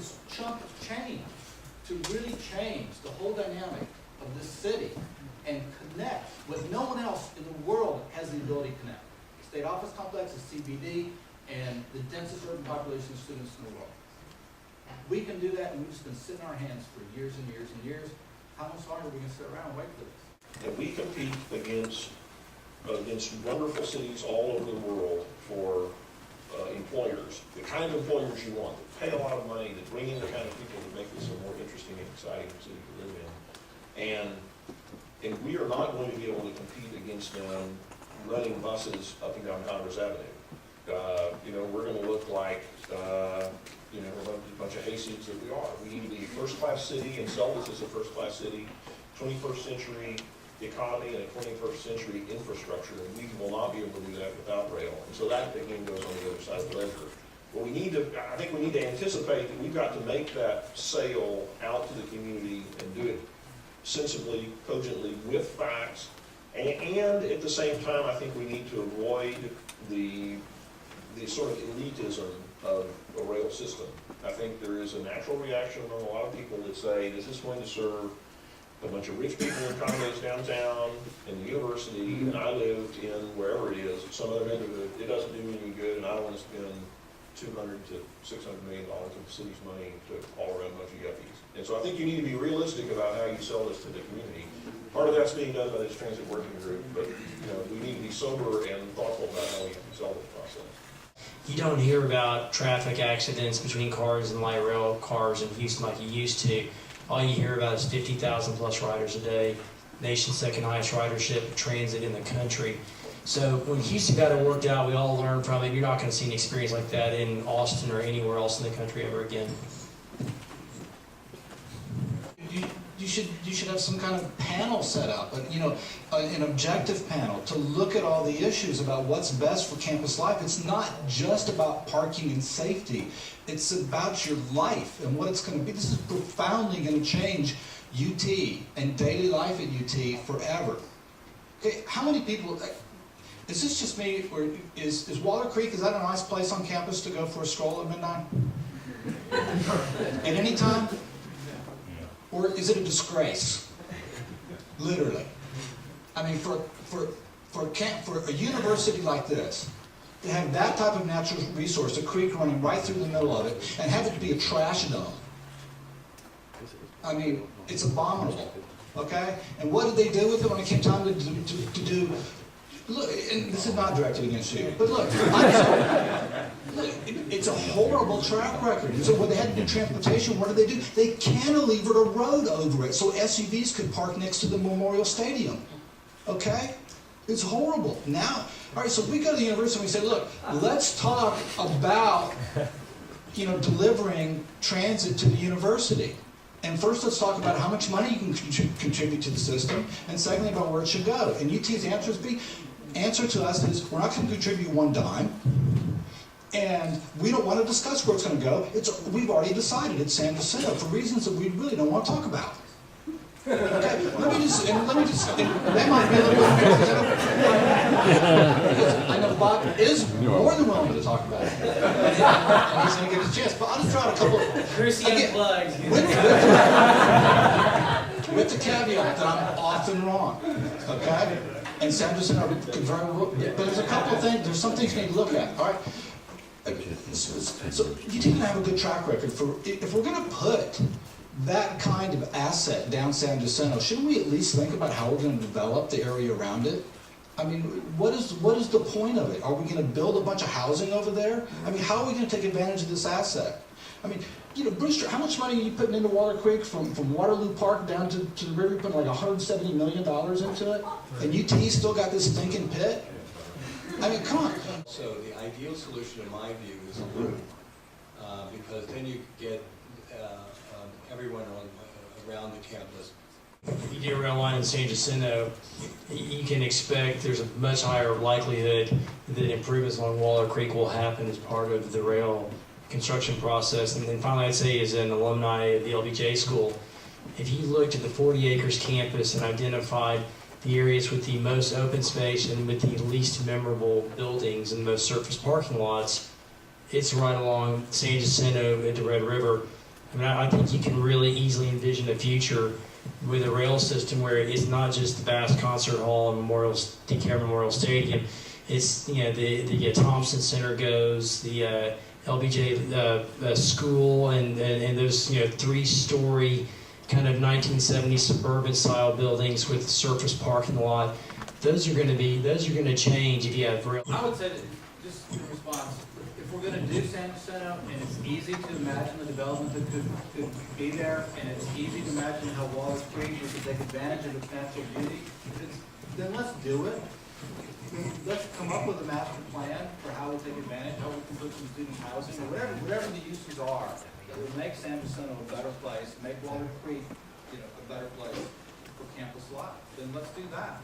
this chunk of change to really change the whole dynamic of this city and connect what no one else in the world has the ability to connect. The State Office Complex is CBD and the densest urban population of students in the world. We can do that, and we've just been sitting on our hands for years and years and years. How much longer are we going to sit around and wait for this? And we compete against wonderful cities all over the world for employers, the kind of employers you want, that pay a lot of money, that bring in the kind of people that make this a more interesting and exciting city to live in. And we are not going to be able to compete against them running buses up and down Congress Avenue. We're going to look like, a bunch of hayseeds that we are. We need to be a first-class city and sell this as a first-class city, 21st century economy and a 21st century infrastructure, and we will not be able to do that without rail. And so that, again, goes on the other side of the ledger. Well, I think we need to anticipate that we've got to make that sale out to the community and do it sensibly, cogently, with facts, and at the same time, I think we need to avoid the sort of elitism of a rail system. I think there is a natural reaction among a lot of people that say, is this going to serve a bunch of rich people in condos downtown and the university, and I lived in wherever it is, at some other end of it doesn't do me any good, and I don't want to spend $200 to $600 million of the city's money to all around a bunch of yuppies. And so I think you need to be realistic about how you sell this to the community. Part of that's being done by this transit working group, but we need to be sober and thoughtful about how we sell this process. You don't hear about traffic accidents between cars and light rail cars in Houston like you used to. All you hear about is 50,000 plus riders a day, nation's second highest ridership of transit in the country. So when Houston got it worked out, we all learned from it. You're not going to see an experience like that in Austin or anywhere else in the country ever again. You should have some kind of panel set up, an objective panel to look at all the issues about what's best for campus life. It's not just about parking and safety. It's about your life and what it's going to be. This is profoundly going to change UT and daily life at UT forever. Okay, how many people? Is this just me, or is Water Creek? Is that a nice place on campus to go for a stroll at midnight? At any time? Or is it a disgrace? Literally. I mean, for a university like this, to have that type of natural resource, a creek running right through the middle of it, and have it be a trash dump, I mean, it's abominable, okay? And what did they do with it when it came time to do, look, and this is not directed against you, but look, it's a horrible track record. So when they had to do transportation, what did they do? They cantilevered a road over it so SUVs could park next to the Memorial Stadium, okay? It's horrible. Now, all right, so we go to the university and we say, look, let's talk about, delivering transit to the university. And first, let's talk about how much money you can contribute to the system, and secondly, about where it should go. And UT's answer to us is, we're not going to contribute one dime, and we don't want to discuss where it's going to go. We've already decided it's San Jacinto for reasons that we really don't want to talk about. Okay, let me just, that might be a little bit, because I know Bob is more than willing to talk about it. And he's going to get his chance, but I'll just throw out a couple of, Krusee unplugged. With the caveat that I'm often wrong, okay? And San Jacinto could very well, but there's a couple of things, there's some things you need to look at, all right? So you didn't have a good track record for, if we're going to put that kind of asset down San Jacinto, shouldn't we at least think about how we're going to develop the area around it? I mean, what is the point of it? Are we going to build a bunch of housing over there? I mean, how are we going to take advantage of this asset? I mean, Brewster, how much money are you putting into Water Creek from Waterloo Park down to the river? You put like $170 million into it? And UT still got this stinking pit? I mean, come on. So the ideal solution, in my view, is a loop, because then you get everyone around the campus. If you do a rail line in San Jacinto, you can expect there's a much higher likelihood that improvements along Water Creek will happen as part of the rail construction process. And then finally, I'd say, as an alumni of the LBJ school, if you looked at the 40 acres campus and identified the areas with the most open space and with the least memorable buildings and the most surface parking lots, it's right along San Jacinto into Red River. I mean, I think you can really easily envision a future with a rail system where it's not just the Bass Concert Hall and DeCare Memorial Stadium. It's, you know, the Thompson Center goes, the LBJ school, and those, you know, 3-story kind of 1970s suburban style buildings with surface parking lot. Those are going to change if you have rail. I would say that, just in response, if we're gonna do San Jacinto, and it's easy to imagine the development that could be there, and it's easy to imagine how Waller Creek we could take advantage of its natural beauty, then let's do it. Let's come up with a master plan for how we take advantage, how we can put some student housing, or whatever the uses are, that would make San Jacinto a better place, make Waller Creek, you know, a better place for campus life. Then let's do that.